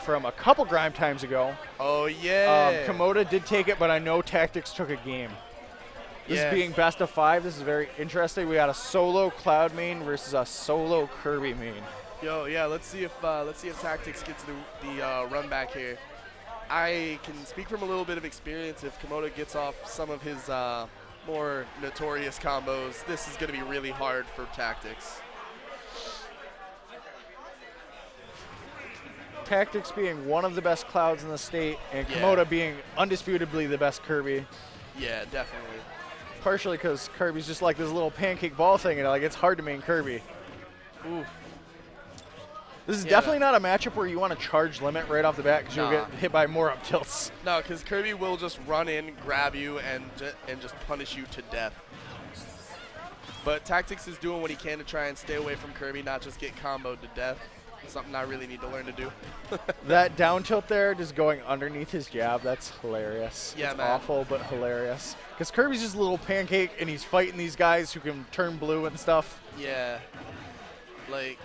from a couple Grime times ago. Oh, yeah. Komota did take it, but I know Tactics took a game. This is being best of 5. This is very interesting. We got a solo Cloud main versus a solo Kirby main. Yo, yeah, let's see if Tactics gets the run back here. I can speak from a little bit of experience. If Komota gets off some of his more notorious combos, this is going to be really hard for Tactics. Tactics being one of the best Clouds in the state, and Komota being undisputably the best Kirby. Yeah, definitely. Partially because Kirby's just like this little pancake ball thing, and like it's hard to main Kirby. Ooh. This is definitely not a matchup where you want to charge limit right off the bat because you'll get hit by more up tilts. No, because Kirby will just run in, grab you, and just punish you to death. But Tactics is doing what he can to try and stay away from Kirby, not just get comboed to death. Something I really need to learn to do. That down tilt there, just going underneath his jab, that's hilarious. Yeah, it's man. awful, but hilarious. Because Kirby's just a little pancake, and he's fighting these guys who can turn blue and stuff. Yeah. Like...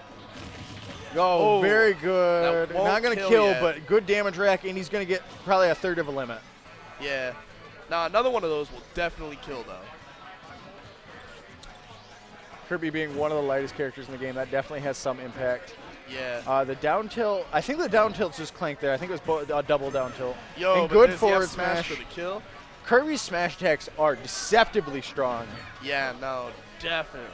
Oh, very good. Not going to kill, yet. but good damage rack, and he's going to get probably a third of a limit. Yeah. Now, another one of those will definitely kill, though. Kirby being one of the lightest characters in the game, that definitely has some impact. Yeah. The down tilt, I think the down tilt's just clanked there. I think it was a double down tilt. Yo, and but good does he have forward smash. for the kill? Kirby's smash attacks are deceptively strong. Yeah, no, definitely.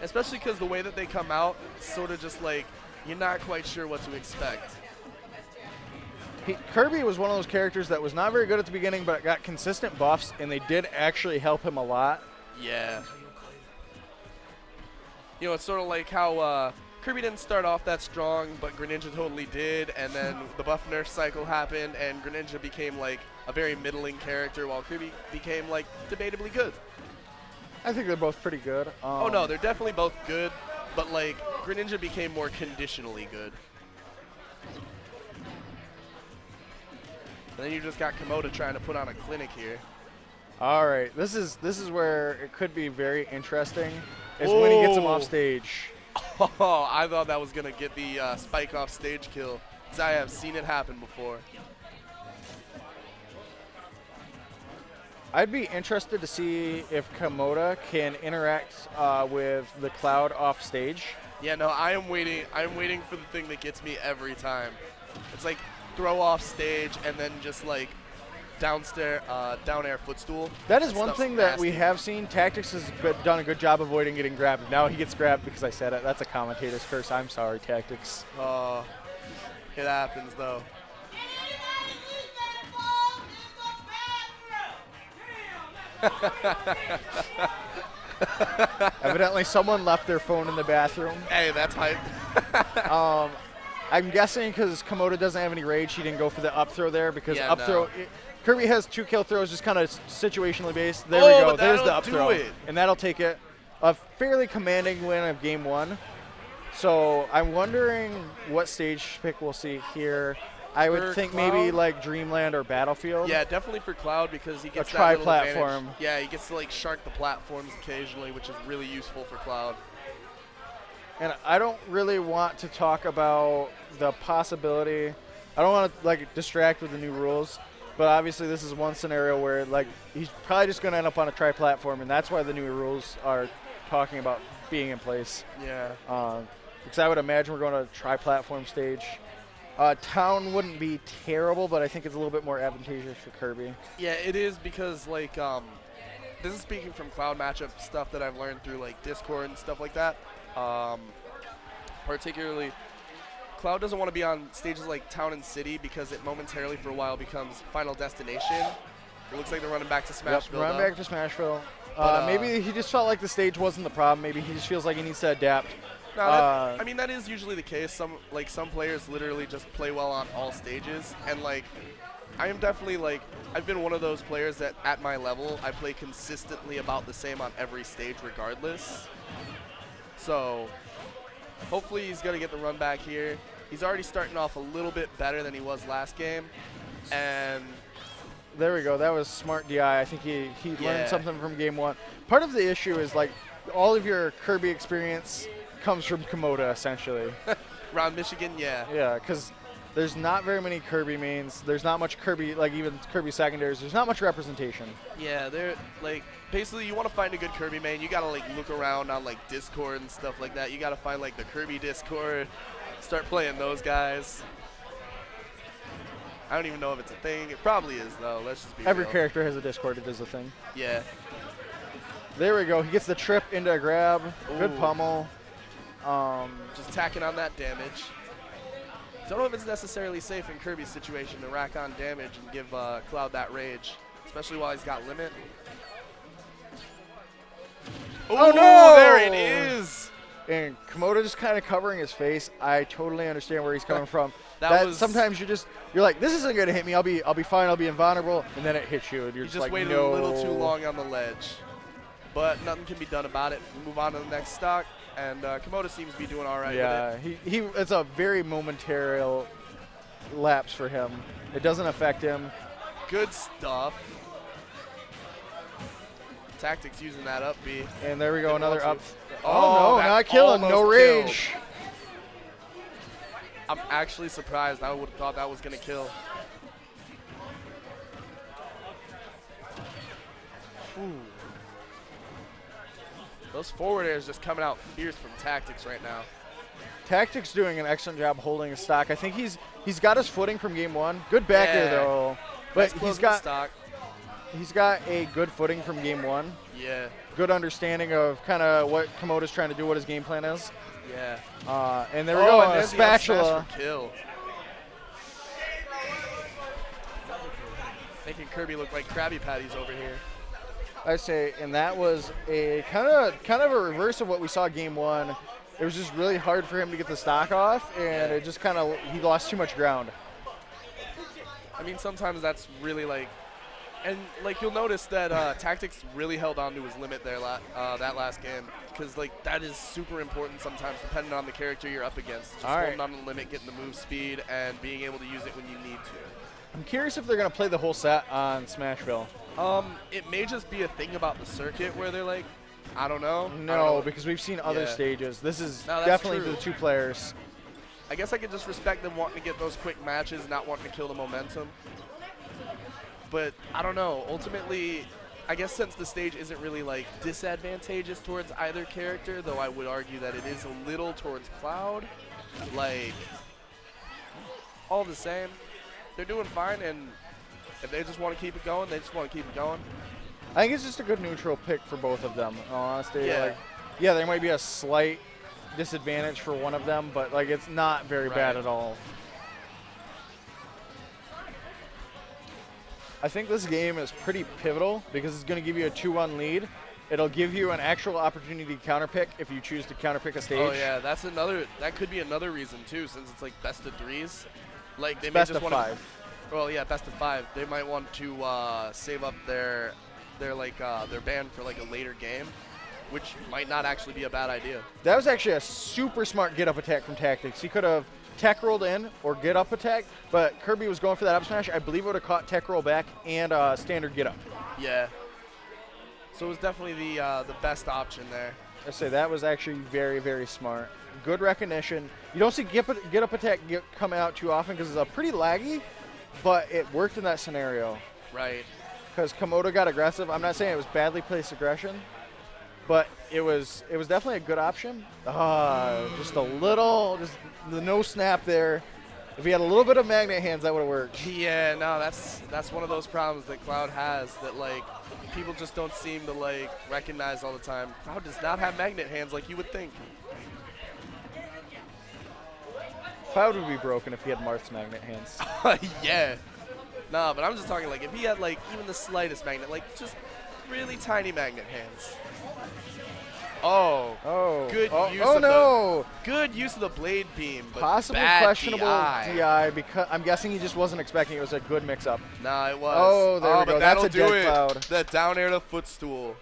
Especially because the way that they come out, sort of just like, you're not quite sure what to expect. Kirby was one of those characters that was not very good at the beginning, but got consistent buffs, and they did actually help him a lot. Yeah. You know, it's sort of like how Kirby didn't start off that strong, but Greninja totally did, and then the buff nerf cycle happened, and Greninja became like a very middling character, while Kirby became like debatably good. I think they're both pretty good. Oh no, they're definitely both good, but like Greninja became more conditionally good. And then you just got Komota trying to put on a clinic here. All right, this is where it could be very interesting. Is when he gets him off stage. Oh, I thought that was gonna get the spike off stage kill, because I have seen it happen before. I'd be interested to see if Komota can interact with the Cloud off stage. Yeah, no, I am waiting. I'm waiting for the thing that gets me every time. It's like throw off stage and then just like down air footstool. That is one thing that we have seen. Tactics has done a good job avoiding getting grabbed. Now he gets grabbed because I said it. That's a commentator's curse. I'm sorry, Tactics. It happens though. Evidently someone left their phone in the bathroom. Hey, that's hype. I'm guessing because Komota doesn't have any rage, he didn't go for the up throw there because up throw. Kirby has 2 kill throws, just kind of situationally based. There we go. There's the up throw. And that'll take it. A fairly commanding win of game 1. So I'm wondering what stage pick we'll see here. I would think Cloud? Maybe like Dreamland or Battlefield. Yeah, definitely for Cloud because he gets a tri-platform. Yeah, he gets to like shark the platforms occasionally, which is really useful for Cloud. And I don't really want to talk about the possibility. I don't want to like distract with the new rules, but obviously this is one scenario where like he's probably just going to end up on a tri-platform, and that's why the new rules are talking about being in place. Yeah. Because I would imagine we're going to a tri-platform stage. Town wouldn't be terrible, but I think it's a little bit more advantageous for Kirby. Yeah, it is because like this is speaking from Cloud matchup stuff that I've learned through like Discord and stuff like that. Particularly, Cloud doesn't want to be on stages like Town and City because it momentarily for a while becomes Final Destination. It looks like they're running back to Smashville. Yep, running back to Smashville. Maybe he just felt like the stage wasn't the problem. Maybe he just feels like he needs to adapt. No, I mean, that is usually the case. Some players literally just play well on all stages, and like I am definitely like I've been one of those players that at my level I play consistently about the same on every stage regardless. So hopefully he's gonna get the run back here. He's already starting off a little bit better than he was last game, and there we go. That was smart DI. I think he learned something from game 1. Part of the issue is like all of your Kirby experience comes from Komota, essentially. Around Michigan, yeah. Yeah, because there's not very many Kirby mains. There's not much Kirby, like even Kirby secondaries. There's not much representation. Yeah, they're like basically you want to find a good Kirby main. You gotta like look around on like Discord and stuff like that. You gotta find like the Kirby Discord, start playing those guys. I don't even know if it's a thing. It probably is though. Let's just be Every real. character has a Discord. It is a thing. Yeah. There we go. He gets the trip into a grab. Ooh. Good pummel. Just tacking on that damage. Don't know if it's necessarily safe in Kirby's situation to rack on damage and give Cloud that rage, especially while he's got limit. Oh Ooh, no! There it is. And Komota just kind of covering his face. I totally understand where he's coming from. That was sometimes you're like, this isn't gonna hit me. I'll be fine. I'll be invulnerable, and then it hits you, and you're you just like, waited no. a little too long on the ledge, but nothing can be done about it. We move on to the next stock, and Komota seems to be doing all right. Yeah, with it. he it's a very momentary lapse for him. It doesn't affect him. Good stuff. Tactics using that up B. And there we go, another up. Oh, no, not killing. No rage. Killed. I'm actually surprised. I would have thought that was going to kill. Ooh. Those forward airs just coming out fierce from Tactics right now. Tactics doing an excellent job holding his stock. I think he's got his footing from game one. Good back air though. But he's got a good footing from game one. Yeah. Good understanding of kind of what Komota's trying to do, what his game plan is. Yeah. And there we go, and a spatula. Kill. Making Kirby look like Krabby Patties over here. I say, and that was a kind of a reverse of what we saw game one. It was just really hard for him to get the stock off, and it just kind of, he lost too much ground. I mean, sometimes that's really like, and like you'll notice that Tactics really held on to his limit there that last game, because like that is super important sometimes depending on the character you're up against. Just holding on to the limit, getting the move speed, and being able to use it when you need to. I'm curious if they're going to play the whole set on Smashville. It may just be a thing about the circuit where they're like, I don't know. No, because we've seen other stages. This is definitely the two players. I guess I could just respect them wanting to get those quick matches, not wanting to kill the momentum. But I don't know. Ultimately, I guess since the stage isn't really like disadvantageous towards either character, though I would argue that it is a little towards Cloud, like all the same, they're doing fine, and if they just want to keep it going, they just want to keep it going. I think it's just a good neutral pick for both of them, honestly. Yeah. Like, yeah, there might be a slight disadvantage for one of them, but like it's not very bad at all. I think this game is pretty pivotal because it's going to give you a 2-1 lead. It'll give you an actual opportunity to counterpick if you choose to counterpick a stage. Oh yeah, that could be another reason too, since it's like best of threes. Like they it's may best just of want 5. Well, yeah, best of 5. They might want to save up their ban for like a later game, which might not actually be a bad idea. That was actually a super smart get up attack from Tactics. He could have tech rolled in or get up attack, but Kirby was going for that up smash. I believe it would have caught tech roll back and standard get up. Yeah. So it was definitely the best option there. I say that was actually very, very smart. Good recognition. You don't see get up attack come out too often because it's pretty laggy, but it worked in that scenario. Right. Because Komota got aggressive. I'm not saying it was badly placed aggression, but it was definitely a good option. Just a little, just the no snap there. If he had a little bit of magnet hands, that would have worked. Yeah, no, that's one of those problems that Cloud has that like people just don't seem to like recognize all the time. Cloud does not have magnet hands like you would think. Cloud would be broken if he had Marth's magnet hands. Yeah. Nah, but I'm just talking like if he had like even the slightest magnet, like just really tiny magnet hands. Good use of the blade beam, but possibly bad questionable DI because I'm guessing he just wasn't expecting it was a good mix-up. Nah, it was. Oh, there we go. That's a dead Cloud. That down air to footstool.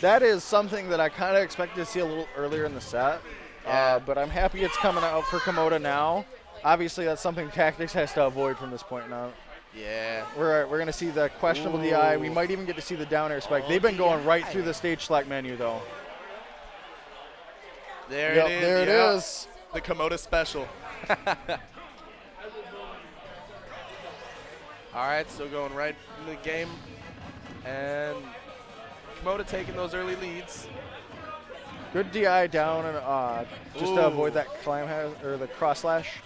That is something that I kind of expected to see a little earlier in the set, but I'm happy it's coming out for Komota now. Obviously, that's something Tactics has to avoid from this point now. Yeah. We're going to see the questionable DI. We might even get to see the down air spike. They've been going right through the stage select menu, though. There it is. There it is. The Komota special. All right, still going right in the game. And Komota taking those early leads. Good DI down and just to avoid that climb or the cross slash.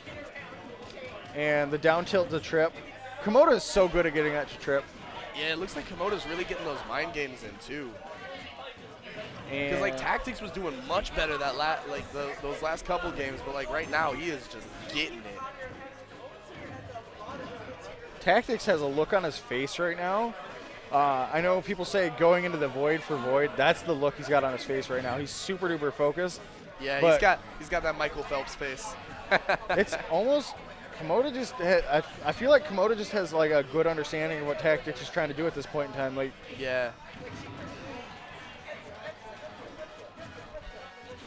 And the down tilt to trip. Komota is so good at getting that to trip. Yeah, it looks like Komota's really getting those mind games in too. Because like Tactiks was doing much better that those last couple games, but like right now he is just getting it. Tactiks has a look on his face right now. I know people say going into the void for void. That's the look he's got on his face right now. He's super duper focused. Yeah, he's got that Michael Phelps face. It's almost Komota just. I feel like Komota just has like a good understanding of what Tactiks is trying to do at this point in time. Like, yeah.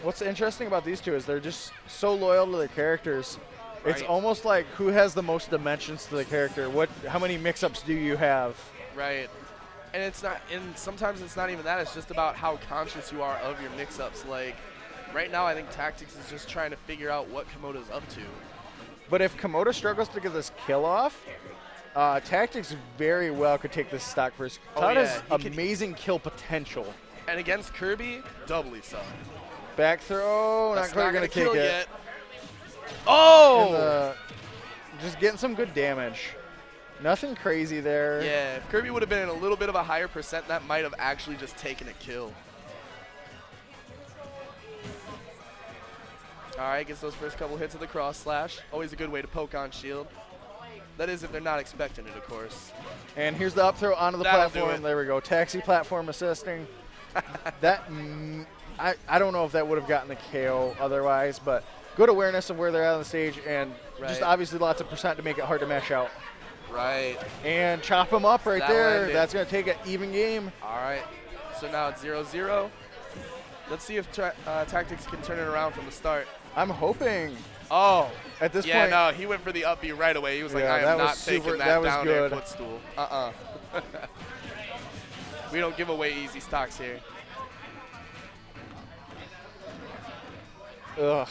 What's interesting about these two is they're just so loyal to their characters. Right. It's almost like who has the most dimensions to the character. How many mix-ups do you have? Right. And it's not. And sometimes it's not even that. It's just about how conscious you are of your mix-ups. Like right now, I think Tactiks is just trying to figure out what Komota's up to. But if Komota struggles to get this kill off, Tactiks very well could take this stock first. Todd has amazing kill potential. And against Kirby, doubly so. Back throw, not quite going to kick it. Yet. Oh! Just getting some good damage. Nothing crazy there. Yeah, if Kirby would have been in a little bit of a higher percent, that might have actually just taken a kill. All right, gets those first couple hits of the cross slash. Always a good way to poke on shield. That is if they're not expecting it, of course. And here's the up throw onto the platform. There we go. Taxi platform assisting. That I don't know if that would have gotten the KO otherwise, but good awareness of where they're at on the stage and just obviously lots of percent to make it hard to mesh out. Right. And chop him up right there. That's going to take an even game. All right. So now it's 0-0. Let's see if Tactiks can turn it around from the start. I'm hoping. Oh. At this point. Yeah, no, he went for the up B right away. He was like, I am not taking that down air footstool. We don't give away easy stocks here. Ugh.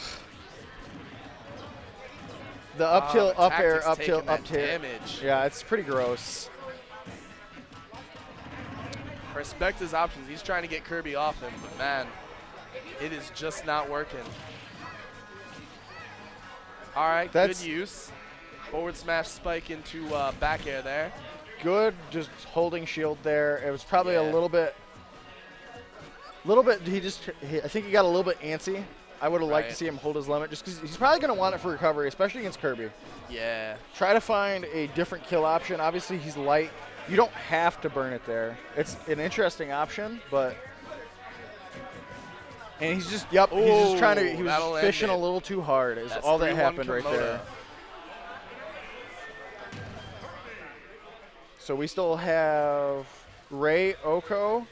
The up tilt, up air, up tilt, up tilt. Damage. Yeah, it's pretty gross. Respect his options. He's trying to get Kirby off him, but man, it is just not working. All right, good use. Forward smash spike into back air there. Good, just holding shield there. It was probably a little bit. I think he got a little bit antsy. I would have liked to see him hold his limit just because he's probably going to want it for recovery, especially against Kirby. Yeah. Try to find a different kill option. Obviously, he's light. You don't have to burn it there. It's an interesting option, but... And he's just, he's just trying to, he was fishing a little too hard is all that happened right there. So we still have Ray Oko.